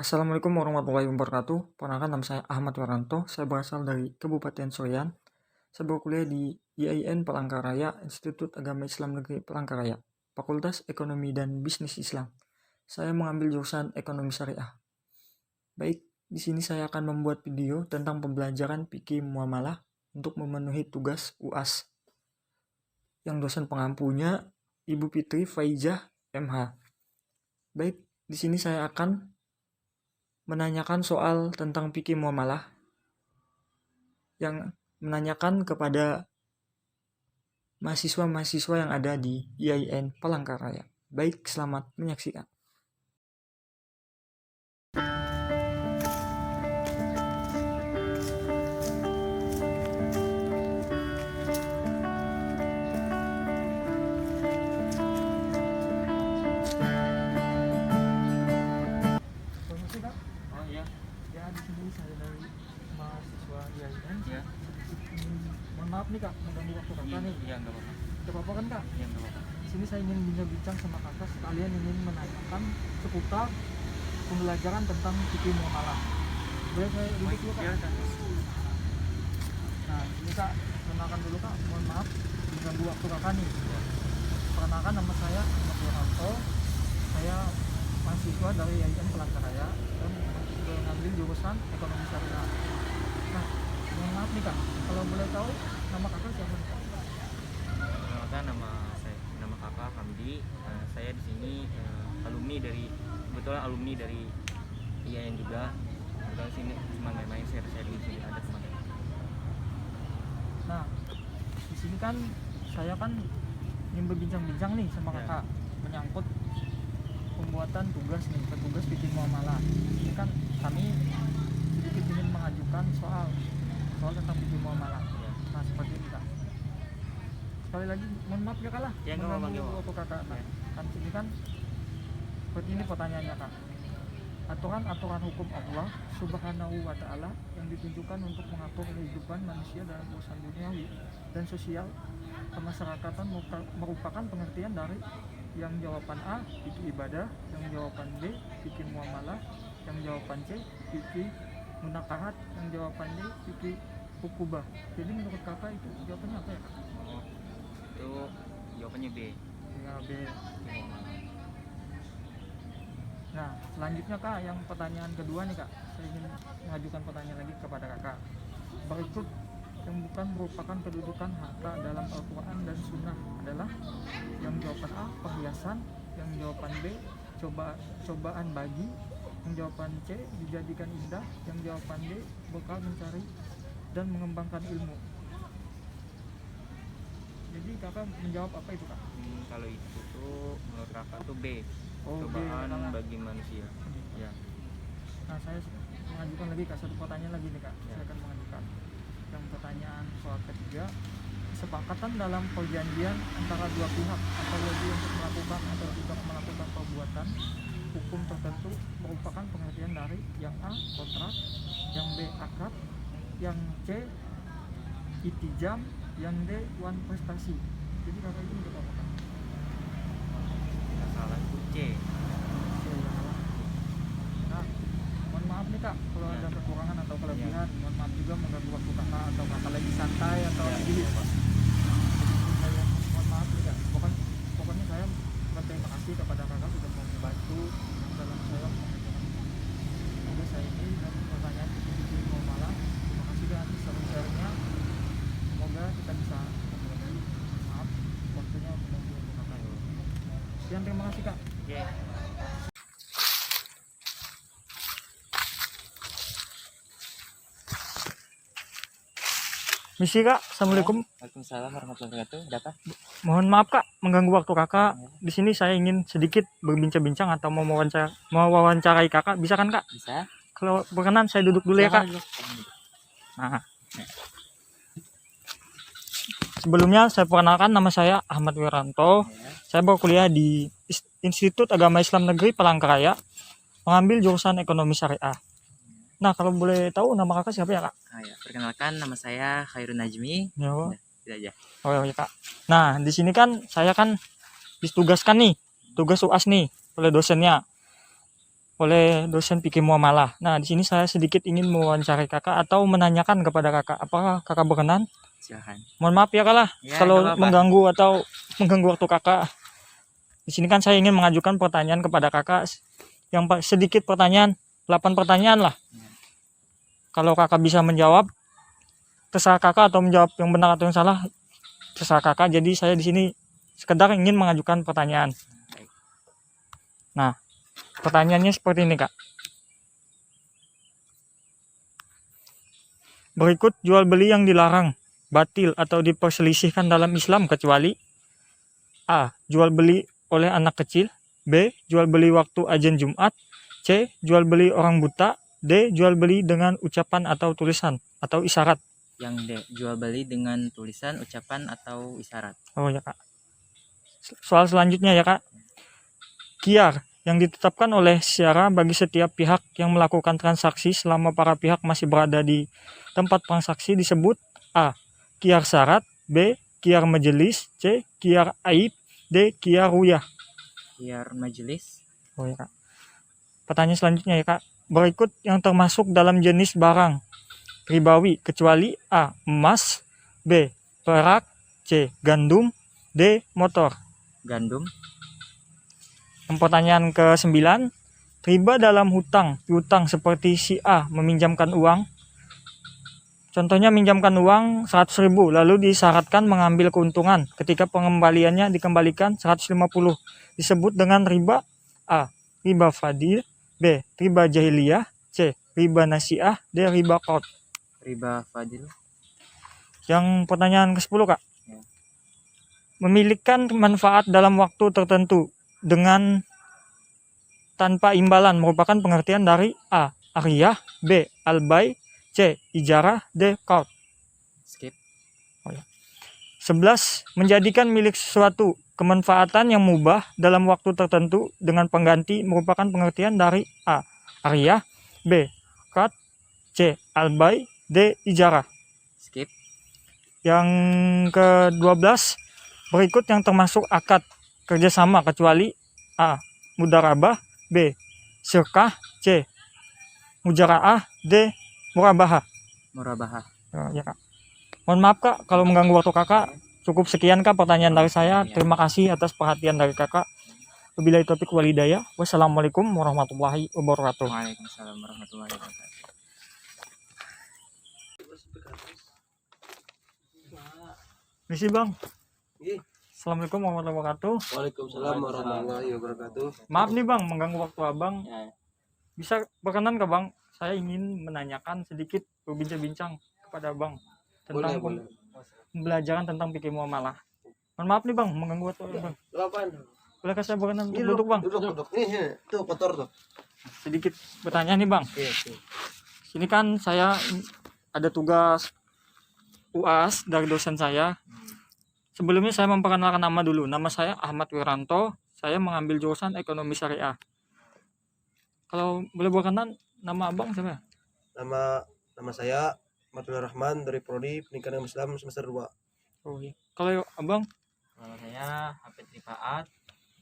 Assalamualaikum warahmatullahi wabarakatuh. Perkenalkan, nama saya Ahmad Wiranto. Saya berasal dari Kabupaten Soreang. Saya berkuliah di IAIN Palangkaraya, Institut Agama Islam Negeri Palangkaraya, Fakultas Ekonomi dan Bisnis Islam. Saya mengambil jurusan Ekonomi Syariah. Baik, di sini saya akan membuat video tentang pembelajaran fikih muamalah untuk memenuhi tugas UAS. Yang dosen pengampunya Ibu Fitri Faizah MH. Baik, di sini saya akan menanyakan soal tentang fikih muamalah yang menanyakan kepada mahasiswa-mahasiswa yang ada di IAIN Palangkaraya. Baik, selamat menyaksikan. Oh iya. Ya, di sini saya dari mahasiswa IAIN. Ya. Mohon maaf nih Kak, mengganggu waktu Kakak nih. Iya, nggak apa-apa. Tidak apa-apa kan Kak? Iya, nggak apa-apa. Di sini saya ingin bincang-bincang sama Kakak, sekalian ingin menanyakan seputar pembelajaran tentang fikih muamalah. Boleh saya duduk dulu Kak? Silakan. Nah, ini Kak, perkenalkan dulu Kak. Mohon maaf mengganggu waktu Kakak nih. Perkenalkan, nama saya Ahmad Wiranto. Saya mahasiswa dari IAIN Palangkaraya dan mengambil jurusan Ekonomi Syariah. Nah, mohon maaf nih Kak, kalau boleh tahu nama Kakak siapa nih Kak? Perkenalkan, nama kakak Hamdi. Saya di sini kebetulan alumni dari IAIN juga. Kebetulan sini cuma main-main share-share di sini ada teman-teman. Nah, di sini kan saya kan ingin berbincang-bincang nih sama Ya. Kakak menyangkut pembuatan tugas fikih muamalah. Ini kan kami sedikit ingin mengajukan soal tentang fikih muamalah. Ya. Nah, seperti ini Kak. Sekali lagi mohon maaf ya Kak lah. Ya, nggak apa-apa, nggak apa-apa. Waktu Kakak. Nah, Ya. kan sini kan seperti ini pertanyaannya Kak. Aturan-aturan hukum Allah Subhanahu wa Ta'ala yang ditunjukkan untuk mengatur kehidupan manusia dalam urusan duniawi dan sosial kemasyarakatan merupakan pengertian dari yang jawaban A fikih ibadah, yang jawaban B fikih muamalah, yang jawaban C fikih munakahat, yang jawaban D fikih hukubah. Jadi menurut Kakak itu jawabannya apa ya Kak? Oh, itu jawabannya B. Ya, B. Muamalah. Nah, selanjutnya Kak, yang pertanyaan kedua nih Kak, saya ingin mengajukan pertanyaan lagi kepada Kakak. Berikut yang bukan merupakan kedudukan harta dalam Al-Quran dan Sunnah adalah yang jawaban A perhiasan, yang jawaban B cobaan bagi, yang jawaban C dijadikan indah, yang jawaban D bekal mencari dan mengembangkan ilmu. Jadi Kakak menjawab apa itu Kak? Kalau itu tuh menurut kakak tuh B. Oh, B, Cobaan Kakak. bagi manusia. Ya. Nah, saya mengajukan lagi Kak, satu pertanyaan lagi nih Kak. Ya. Saya akan mengajukan yang pertanyaan soal ketiga. Kesepakatan dalam perjanjian antara dua pihak atau lebih untuk melakukan atau tidak melakukan perbuatan hukum tertentu merupakan pengertian dari yang A kontrak, yang B akad, yang C itijam, yang D wan prestasi. Jadi Kakak ini untuk apa Kak? Nggak salah itu C. Nah, mohon maaf nih Kak kalau Ya. ada kekurangan atau kelebihan. Mohon maaf juga mengganggu waktu Kakak atau Kakak lagi santai atau Ya, lagi nggak apa-apa. saya mohon maaf nih Kak. Pokoknya saya berterima kasih kepada Kakak sudah mau membantu dalam saya tugas saya ini dan pertanyaan fikih muamalah. Terima kasih dan sharing-sharingnya. Semoga kita bisa ketemu lagi. Maaf waktunya menunggu untuk Kakak. Sekian, terima kasih Kak. Oke. Misi Kak, Assalamualaikum. Waalaikumsalam warahmatullahi wabarakatuh. Ada apa? Mohon maaf Kak, mengganggu waktu Kakak. Di sini saya ingin sedikit berbincang-bincang atau mau mewawancarai Kakak, bisa kan Kak? Bisa? Kalau berkenan saya duduk dulu ya Kak. Nah, sebelumnya saya perkenalkan, nama saya Ahmad Wiranto. Saya berkuliah di Institut Agama Islam Negeri Palangkaraya, mengambil jurusan Ekonomi Syariah. Nah, kalau boleh tahu nama Kakak siapa ya Kak? Ya, perkenalkan, nama saya Khairun Najmi. Ya, Tidak aja. oh ya Kak. Nah, di sini kan saya kan ditugaskan nih, tugas UAS nih oleh dosennya. oleh dosen fikih muamalah. Nah, di sini saya sedikit ingin mewawancari kakak atau menanyakan kepada kakak. Apakah kakak berkenan? Silahkan. Mohon maaf ya kak lah, Ya, kalau nggak apa-apa. mengganggu atau mengganggu waktu kakak. Di sini kan saya ingin mengajukan pertanyaan kepada kakak. Yang sedikit pertanyaan, 8 pertanyaan lah. Kalau kakak bisa menjawab, terserah kakak, atau menjawab yang benar atau yang salah, terserah kakak. Jadi saya di sini sekedar ingin mengajukan pertanyaan. Nah, pertanyaannya seperti ini kak. Berikut jual beli yang dilarang, batil atau diperselisihkan dalam Islam kecuali A. Jual beli oleh anak kecil, B. Jual beli waktu azan Jumat, C. Jual beli orang buta, D. Jual beli dengan ucapan atau tulisan atau isyarat. Yang D, jual beli dengan tulisan, ucapan atau isyarat. Oh ya kak. Soal selanjutnya ya kak. Qiyar yang ditetapkan oleh syara bagi setiap pihak yang melakukan transaksi selama para pihak masih berada di tempat transaksi disebut A. Qiyar syarat, B. Qiyar majelis, C. Qiyar aib, D. Qiyar ruyah. Qiyar majelis. Oh ya kak. Pertanyaan selanjutnya ya kak. Berikut yang termasuk dalam jenis barang ribawi kecuali A. Emas, B. Perak, C. Gandum, D. Motor. Gandum. Yang pertanyaan ke-9, riba dalam hutang piutang seperti si A meminjamkan uang. Contohnya minjamkan uang 100.000 lalu disyaratkan mengambil keuntungan ketika pengembaliannya dikembalikan 150. Disebut dengan riba A. Riba fadil, B. Riba jahiliyah, C. Riba nasiah, D. Riba qard. Riba fadil. Yang pertanyaan ke-10 kak. Ya. Memiliki manfaat dalam waktu tertentu dengan tanpa imbalan merupakan pengertian dari A. Ariyah, B. Albay, C. Ijarah, D. qard. Skip. 11. Menjadikan milik sesuatu kemanfaatan yang mubah dalam waktu tertentu dengan pengganti merupakan pengertian dari A. Ariyah, B. qard, C. Albay, D. Ijarah. Skip. Yang ke-12, berikut yang termasuk akad kerjasama kecuali A. Mudarabah, B. Syirkah, C. Mujaraah, D. Murabahah. Murabahah. Ya kak. Mohon maaf kak kalau mengganggu waktu kakak. Cukup sekian kak pertanyaan dari saya. Terima kasih atas perhatian dari kakak. Wabillahi taufiq wal hidayah. Wassalamualaikum warahmatullahi wabarakatuh. Waalaikumsalam warahmatullahi wabarakatuh. Misi bang. Iya. Assalamualaikum warahmatullahi wabarakatuh. Waalaikumsalam warahmatullahi wabarakatuh. Maaf nih bang mengganggu waktu abang. Ya. Bisa berkenan ke bang? Saya ingin menanyakan sedikit berbincang-bincang kepada bang tentang Boleh. pembelajaran tentang fikih muamalah. Mohon maaf nih bang mengganggu waktu abang. Apaan? Bolehkah saya berkenan Ini duduk bang? Duduk. Nih, tuh kotor tuh. Sedikit bertanya nih bang. Oke. Sini kan saya ada tugas UAS dari dosen saya. Sebelumnya saya memperkenalkan nama dulu. Nama saya Ahmad Wiranto. Saya mengambil jurusan ekonomi syariah. Kalau boleh berkenan, nama abang siapa? Nama saya Matul Rahman dari Prodi Pendidikan Islam semester 2. Oh iya. Kalau abang? Kalau saya Hafid Rifaat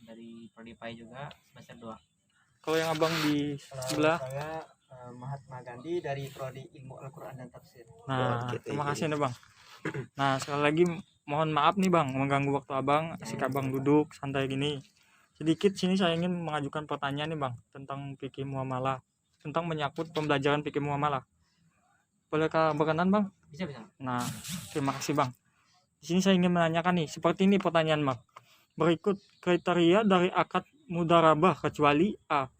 dari Prodi PAI juga semester 2. Kalau yang abang di sebelah? Saya Mahatma Gandhi dari Prodi Ilmu Al-Quran dan Tafsir. Nah, terima kasih nih bang. Nah, sekali lagi mohon maaf nih bang mengganggu waktu abang. Asik abang duduk santai gini. Sedikit sini saya ingin mengajukan pertanyaan nih bang tentang fikih muamalah, tentang menyangkut pembelajaran fikih muamalah. Bolehkah berkenan bang? Bisa. Nah, terima kasih bang. Di sini saya ingin menanyakan nih, seperti ini pertanyaan bang. Berikut kriteria dari akad mudarabah kecuali A.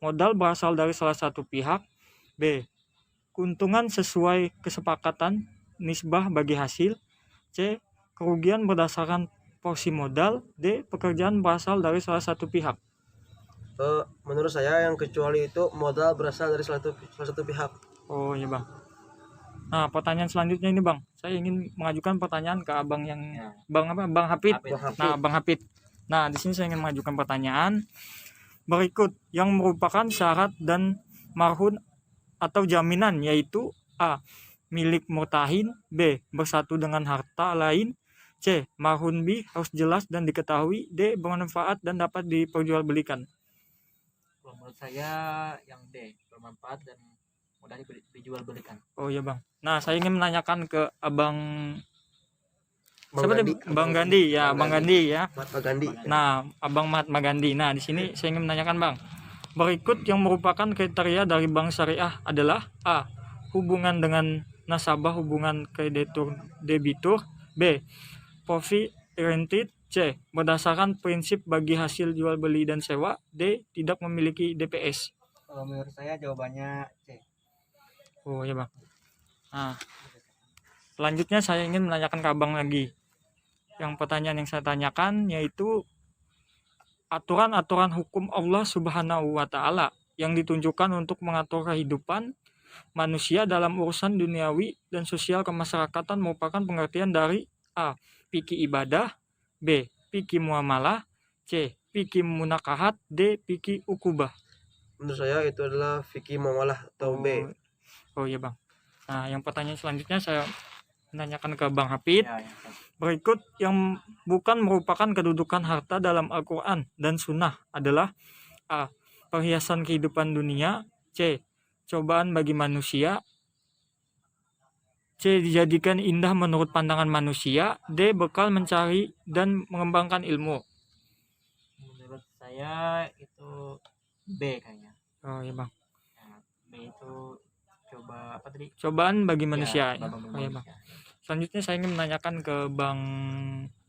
Modal berasal dari salah satu pihak, B. Keuntungan sesuai kesepakatan nisbah bagi hasil, C. Kerugian berdasarkan porsi modal, D. Pekerjaan berasal dari salah satu pihak. Menurut saya yang kecuali itu modal berasal dari salah satu pihak. Oh iya bang. Nah pertanyaan selanjutnya ini bang, saya ingin mengajukan pertanyaan ke abang yang bang apa? Bang Hafid. Nah bang Hafid. Nah di sini saya ingin mengajukan pertanyaan berikut yang merupakan syarat dan marhun atau jaminan, yaitu A. Milik murtahin, B. Bersatu dengan harta lain, C. Marhun B harus jelas dan diketahui, D. Bermanfaat dan dapat diperjualbelikan. Kalau menurut saya yang D, bermanfaat dan mudah dijual belikan. Oh iya bang. Nah saya ingin menanyakan ke abang Bang siapa tadi? Gandhi. Bang Gandhi ya, Bang Gandhi ya. Mahatma Gandhi. Nah, Abang Mahatma Gandhi. Nah, di sini saya ingin menanyakan Bang. Berikut yang merupakan kriteria dari bank syariah adalah A. Hubungan dengan nasabah, hubungan kreditur debitur. B. Profit oriented. C. Berdasarkan prinsip bagi hasil jual beli dan sewa. D. Tidak memiliki DPS. Kalau menurut saya jawabannya C. Oh ya Bang. Nah, selanjutnya saya ingin menanyakan ke Abang lagi. Yang pertanyaan yang saya tanyakan yaitu aturan-aturan hukum Allah Subhanahu wa taala yang ditunjukkan untuk mengatur kehidupan manusia dalam urusan duniawi dan sosial kemasyarakatan merupakan pengertian dari A. Fikih ibadah, B. Fikih muamalah, C. Fikih munakahat, D. Fikih ukubah. Menurut saya itu adalah fikih muamalah atau B. Oh iya Bang. Nah, yang pertanyaan selanjutnya saya menanyakan ke Bang Hafid. Ya. Berikut yang bukan merupakan kedudukan harta dalam Al-Quran dan Sunnah adalah A. Perhiasan kehidupan dunia. C. Cobaan bagi manusia. C. Dijadikan indah menurut pandangan manusia. D. Bekal mencari dan mengembangkan ilmu. Menurut saya itu B kayaknya. Oh iya Bang. Ya, B itu coba apa tadi? Cobaan bagi manusia. Ya, Oh iya Bang. Selanjutnya saya ingin menanyakan ke Bang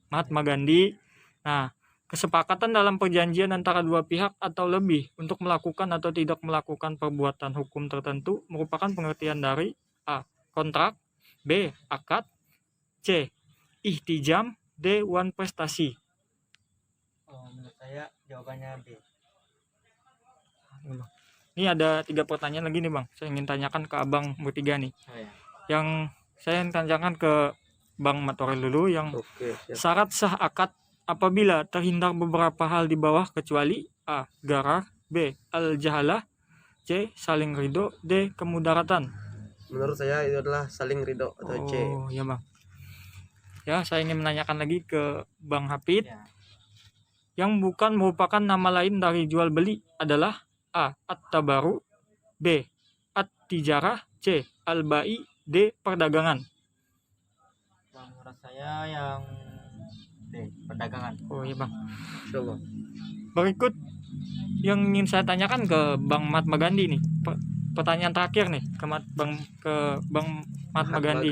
Mahatma Gandhi. Nah, kesepakatan dalam perjanjian antara dua pihak atau lebih untuk melakukan atau tidak melakukan perbuatan hukum tertentu merupakan pengertian dari A. Kontrak, B. Akad, C. Ihtijam, D. Wan prestasi. Menurut saya jawabannya B. Ini ada 3 pertanyaan lagi nih Bang. Saya ingin tanyakan ke Abang bertiga nih. Oh, ya. Yang saya ingin tanyakan ke Bang Matorel dulu yang Oke, siap. syarat sah akad apabila terhindar beberapa hal di bawah kecuali A. Garar, B. Al-jahalah, C. Saling ridho, D. Kemudaratan. Menurut saya itu adalah saling ridho atau C. Oh ya Bang. Ya saya ingin menanyakan lagi ke Bang Hafid. Ya. Yang bukan merupakan nama lain dari jual beli adalah A. At-tabaru, B. At-tijarah, C. Al-bai, D. Perdagangan. Kalau menurut saya yang D, perdagangan. Oh iya Bang. Insyaallah. Berikut yang ingin saya tanyakan ke Bang Mahatma Gandhi nih. Pertanyaan terakhir nih ke Bang Mahatma Gandhi.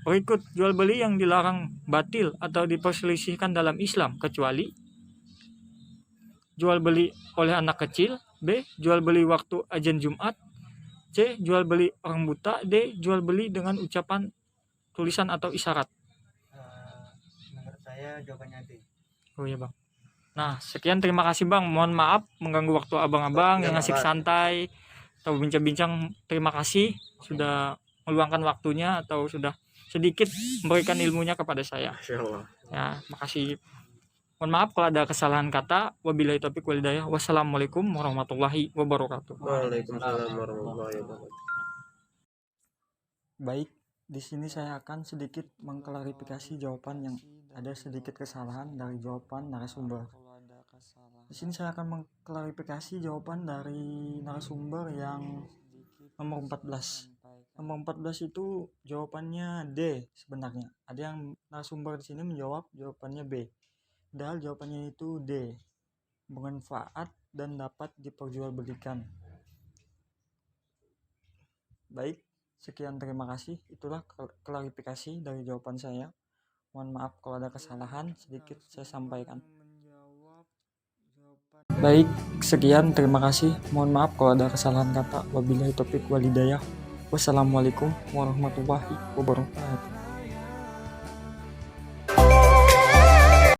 Berikut jual beli yang dilarang batil atau diperselisihkan dalam Islam kecuali jual beli oleh anak kecil, B. Jual beli waktu azan Jumat, C. Jual beli orang buta, D. Jual beli dengan ucapan tulisan atau isyarat. Menurut saya jawabannya D. Oh iya Bang. Nah sekian, terima kasih Bang. Mohon maaf mengganggu waktu abang-abang yang asik santai atau bincang-bincang. Terima kasih sudah meluangkan waktunya atau sudah sedikit memberikan ilmunya kepada saya. Insyaallah. Ya, makasih. Mohon maaf kalau ada kesalahan kata. Wabillahi taufiq wal hidayah. Wassalamualaikum warahmatullahi wabarakatuh. Waalaikumsalam warahmatullahi wabarakatuh. Baik, di sini saya akan sedikit mengklarifikasi jawaban yang ada sedikit kesalahan dari jawaban narasumber. Di sini saya akan mengklarifikasi jawaban dari narasumber yang nomor 14. Nomor 14 itu jawabannya D sebenarnya. Ada yang narasumber di sini menjawab jawabannya B. Padahal jawabannya itu D. Bermanfaat dan dapat diperjualbelikan. Baik, sekian, terima kasih. Itulah klarifikasi dari jawaban saya. Mohon maaf kalau ada kesalahan sedikit saya sampaikan. Baik, sekian, terima kasih. Mohon maaf kalau ada kesalahan kata. Wabillahi taufiq wal hidayah. Wassalamualaikum warahmatullahi wabarakatuh.